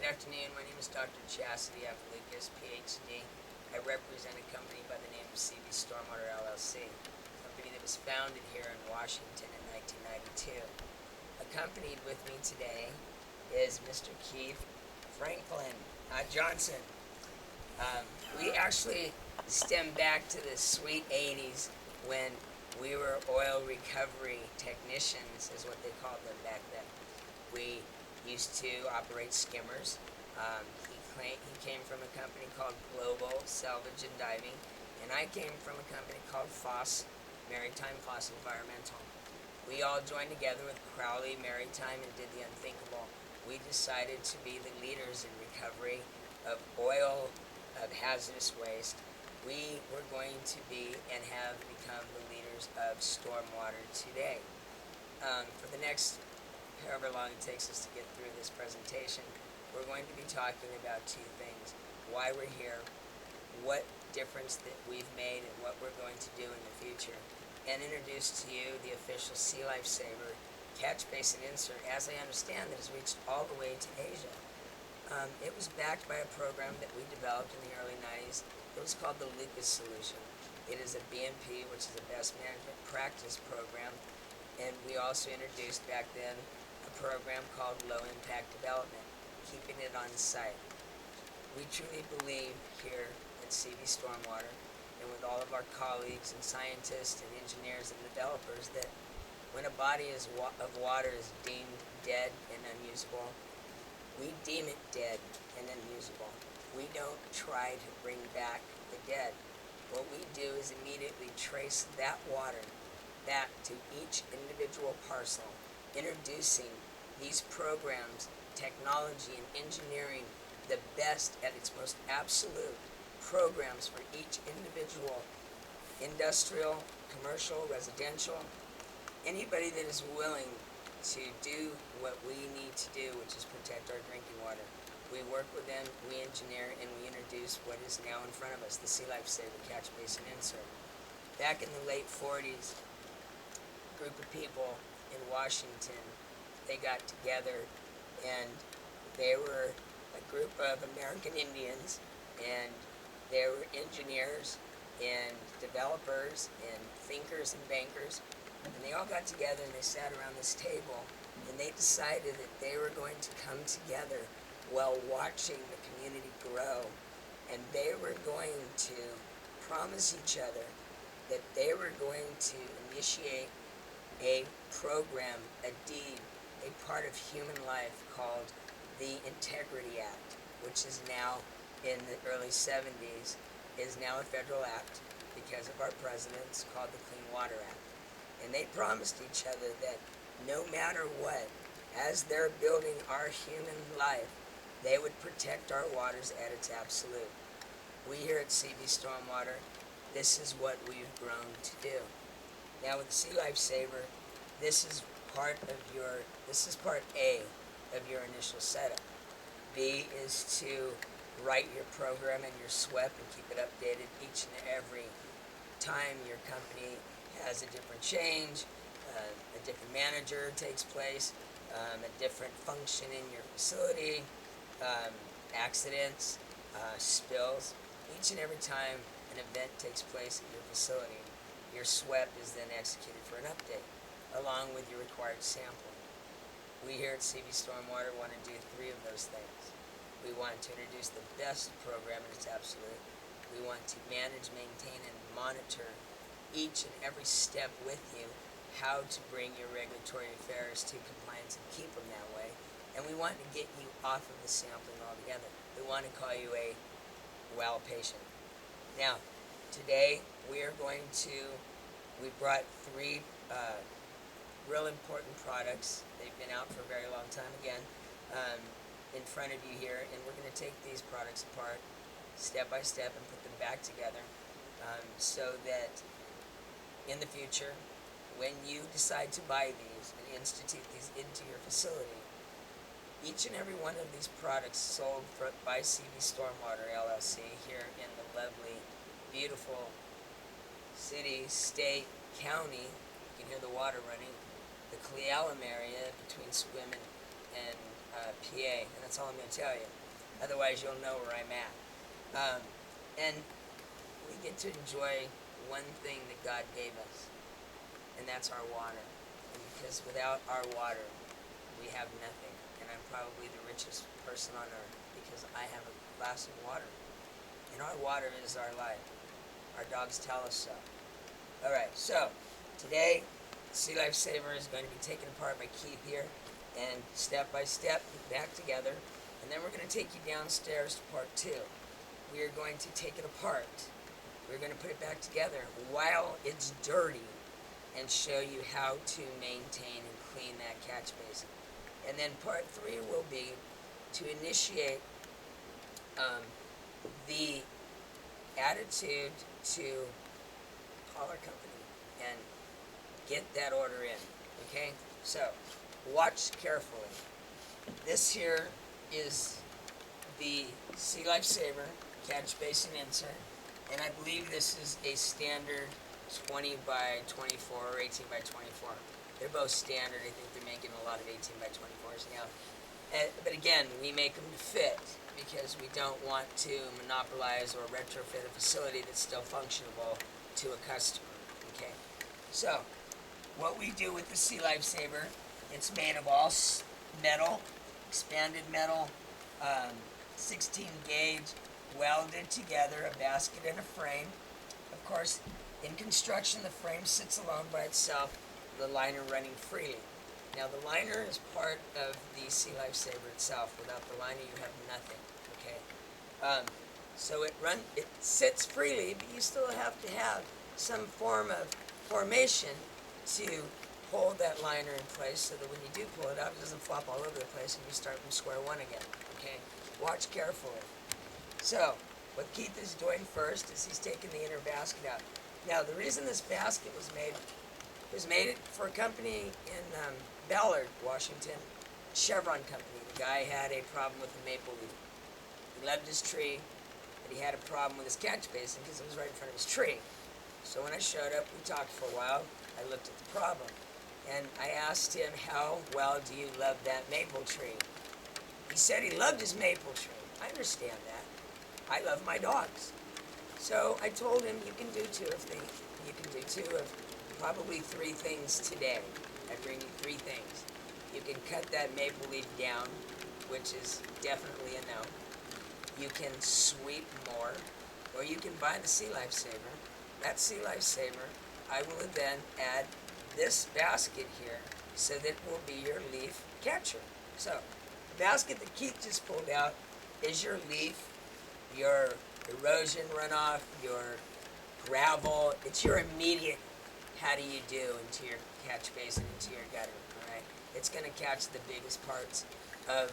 afternoon. My name is Dr. Chassidy. I have Lucas, PhD. I represent a company by the name of STORMWATER LLC, a company that was founded here in Washington in 1992. Accompanied with me today is Mr. Keith Franklin Johnson. We actually stem back to the sweet 80s when we were oil recovery technicians, is what they called them back then. We used to operate skimmers. He came from a company called Global Salvage and Diving, and I came from a company called FOSS, Maritime Foss Environmental. We all joined together with Crowley Maritime and did the unthinkable. We decided to be the leaders in recovery of oil, of hazardous waste. We were going to be and have become the leaders of stormwater today. For the next however long it takes us to get through this presentation, we're going to be talking about two things: why we're here, what difference that we've made, and what we're going to do in the future, and introduce to you the official Sea Life Saver catch basin insert, as I understand, that has reached all the way to Asia. It was backed by a program that we developed in the early 90s. It was called the Lucas Solution. It is a BMP, which is a Best Management Practice program, and we also introduced back then a program called Low Impact Development, keeping it on site. We truly believe here at CV Stormwater, and with all of our colleagues and scientists and engineers and developers, that when a body of water is deemed dead and unusable, we deem it dead and unusable. We don't try to bring back the dead. What we do is immediately trace that water back to each individual parcel, introducing these programs, technology and engineering, the best at its most absolute programs for each individual, industrial, commercial, residential, anybody that is willing to do what we need to do, which is protect our drinking water. We work with them, we engineer, and we introduce what is now in front of us, the Sea Life Saver catch basin insert. Back in the late 40s, group of people in Washington, they got together, and they were a group of American Indians, and they were engineers and developers and thinkers and bankers, and they all got together and they sat around this table, and they decided that they were going to come together while watching the community grow, and they were going to promise each other that they were going to initiate a program, a deed, a part of human life called the Integrity Act, which is now in the early 70s, is now a federal act because of our president's, called the Clean Water Act. And they promised each other that no matter what, as they're building our human life, they would protect our waters at its absolute. We here at CV Stormwater, this is what we've grown to do. Now with Sea Life Saver, this is part A of your initial setup. B is to write your program and your SWEP and keep it updated each and every time your company has a different change, a different manager takes place, a different function in your facility, accidents, spills. Each and every time an event takes place at your facility, your SWEP is then executed for an update, along with your required sampling. We here at CV Stormwater want to do three of those things. We want to introduce the best program in its absolute. We want to manage, maintain, and monitor each and every step with you, how to bring your regulatory affairs to compliance and keep them that way. And we want to get you off of the sampling altogether. We want to call you a well patient. Now, today we brought three real important products. They've been out for a very long time again, in front of you here, and we're going to take these products apart step by step and put them back together, so that in the future, when you decide to buy these and institute these into your facility, each and every one of these products sold by CV Stormwater LLC here in the lovely, beautiful city, state, county, you can hear the water running, the Cle Elum area between Sequim and PA, and that's all I'm going to tell you. Otherwise, you'll know where I'm at. And we get to enjoy one thing that God gave us, and that's our water. And because without our water, we have nothing. And I'm probably the richest person on earth because I have a glass of water. And our water is our life. Our dogs tell us so. Alright, so today, Sea Life Saver is going to be taken apart by Keith here, and step by step, back together. And then we're going to take you downstairs to part 2. We are going to take it apart. We're going to put it back together while it's dirty and show you how to maintain and clean that catch basin. And then part 3 will be to initiate the attitude to call our company and get that order in. Okay? So, watch carefully. This here is the Sea Life Saver catch basin insert, and I believe this is a standard 20 by 24 or 18 by 24. They're both standard. I think they're making a lot of 18 by 24s now. But again, we make them to fit because we don't want to monopolize or retrofit a facility that's still functionable to a customer. Okay, so what we do with the Sea Life Saver, it's made of all metal, expanded metal, 16 gauge, welded together, a basket and a frame. Of course, in construction, the frame sits alone by itself, the liner running freely. Now, the liner is part of the Sea Life Saver itself. Without the liner, you have nothing. Okay, so it sits freely, but you still have to have some form of formation to hold that liner in place so that when you do pull it out, it doesn't flop all over the place and you start from square one again. Okay, watch carefully. So, what Keith is doing first is he's taking the inner basket out. Now, the reason this basket was made for a company in Ballard, Washington, Chevron Company. The guy had a problem with a maple leaf. He loved his tree, but he had a problem with his catch basin because it was right in front of his tree. So when I showed up, we talked for a while. I looked at the problem, and I asked him, how well do you love that maple tree? He said he loved his maple tree. I understand that. I love my dogs. So I told him, you can do two of probably 3 things today. I bring you 3 things. You can cut that maple leaf down, which is definitely a no. You can sweep more, or you can buy the Sea Life Saver. That Sea Life Saver, I will then add this basket here, so that will be your leaf catcher. So, the basket that Keith just pulled out is your leaf, your erosion runoff, your gravel. It's your immediate how do you do into your catch basin, into your gutter, all right? It's going to catch the biggest parts of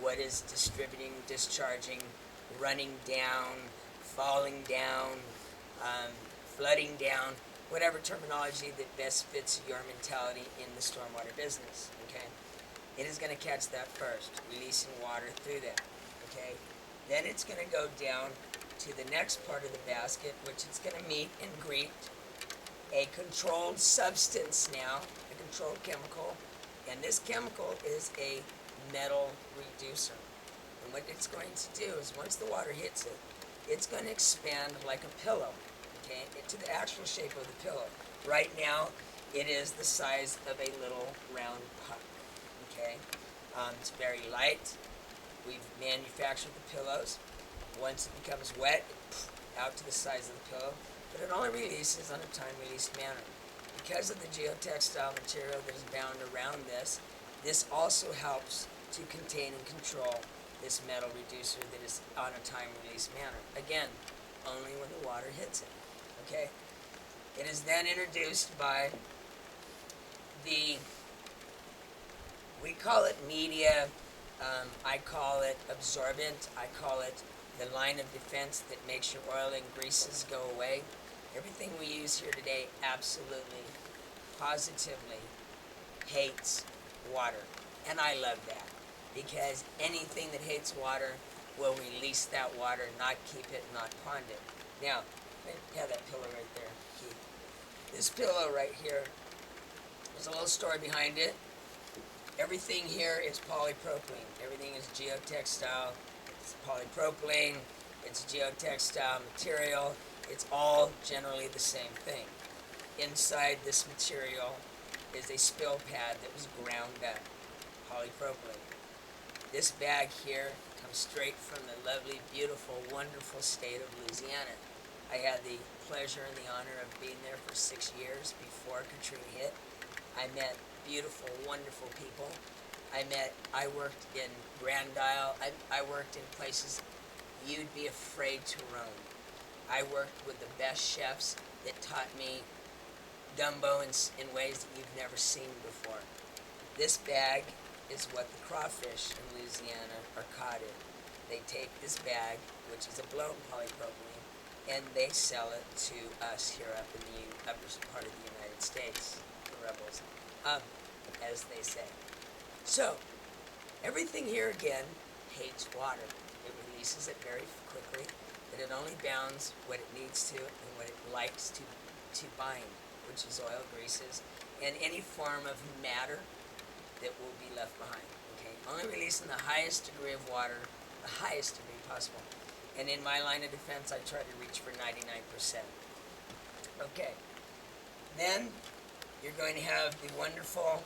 what is distributing, discharging, running down, falling down, flooding down, whatever terminology that best fits your mentality in the stormwater business, okay? It is going to catch that first, releasing water through that, okay? Then it's going to go down to the next part of the basket, which it's going to meet and greet a controlled substance now, a controlled chemical, and this chemical is a metal reducer. And what it's going to do is once the water hits it, it's going to expand like a pillow, okay, into the actual shape of the pillow. Right now, it is the size of a little round puck, okay? It's very light. We've manufactured the pillows. Once it becomes wet, out to the size of the pillow, but it only releases on a time-released manner. Because of the geotextile material that is bound around this, this also helps to contain and control this metal reducer that is on a time-released manner. Again, only when the water hits it, okay? It is then introduced by we call it media, I call it absorbent, I call it the line of defense that makes your oil and greases go away. Everything we use here today absolutely, positively hates water. And I love that, because anything that hates water will release that water, not keep it, not pond it. Now, I have that pillow right there, Keith. This pillow right here, there's a little story behind it. Everything here is polypropylene. Everything is geotextile. It's polypropylene. It's geotextile material. It's all generally the same thing. Inside this material is a spill pad that was ground up, polypropylene. This bag here comes straight from the lovely, beautiful, wonderful state of Louisiana. I had the pleasure and the honor of being there for 6 years before Katrina hit. I met beautiful, wonderful people. I worked in Grand Isle. I worked in places you'd be afraid to roam. I worked with the best chefs that taught me gumbo in ways that you've never seen before. This bag is what the crawfish in Louisiana are caught in. They take this bag, which is a blown polypropylene, and they sell it to us here up in the upper part of the United States, the rebels, as they say. So, everything here again hates water. It releases it very quickly, but it only bounds what it needs to and what it likes to bind, which is oil, greases, and any form of matter that will be left behind. Okay, only releasing the highest degree of water, the highest degree possible. And in my line of defense, I try to reach for 99%. Okay, then you're going to have the wonderful,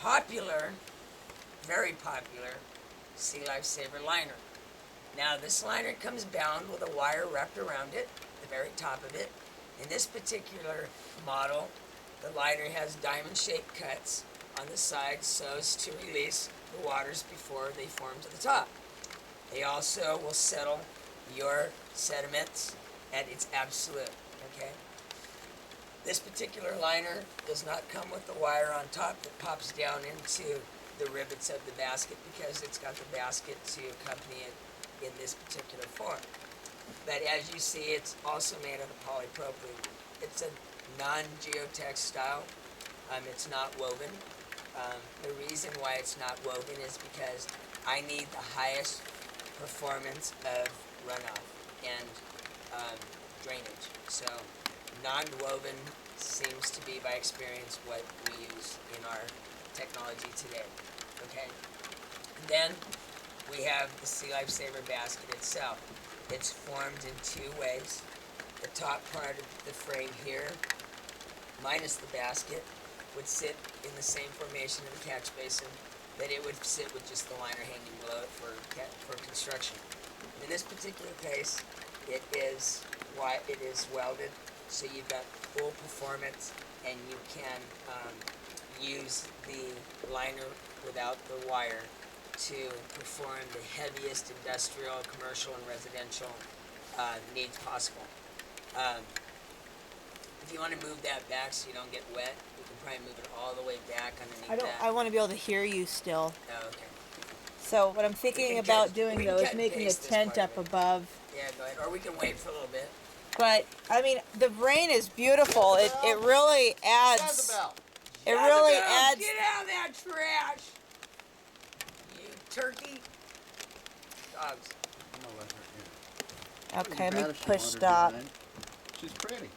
popular, very popular Sea Lifesaver liner. Now this liner comes bound with a wire wrapped around it, the very top of it. In this particular model, the liner has diamond-shaped cuts on the sides so as to release the waters before they form to the top. They also will settle your sediments at its absolute, okay? This particular liner does not come with the wire on top that pops down into the rivets of the basket because it's got the basket to accompany it in this particular form. But as you see, it's also made out of polypropylene. It's a non-geotextile. It's not woven. The reason why it's not woven is because I need the highest performance of runoff and drainage. So non-woven seems to be, by experience, what we use in our technology today. Okay? And then we have the Sea Lifesaver basket itself. It's formed in two ways. The top part of the frame here, minus the basket, would sit in the same formation of the catch basin that it would sit with just the liner hanging below it for construction. In this particular case, it is welded, so you've got full performance, and you can use the liner without the wire to perform the heaviest industrial, commercial, and residential needs possible. If you want to move that back so you don't get wet, you can probably move it all the way back underneath that. I want to be able to hear you still. Oh, okay. So what I'm thinking about doing though is making a tent up above. Yeah, go ahead. Or we can wait for a little bit. But I mean, the rain is beautiful. It really adds. It really adds. Get out of that trash, you turkey. Dogs. Okay, let me push stop. She's pretty.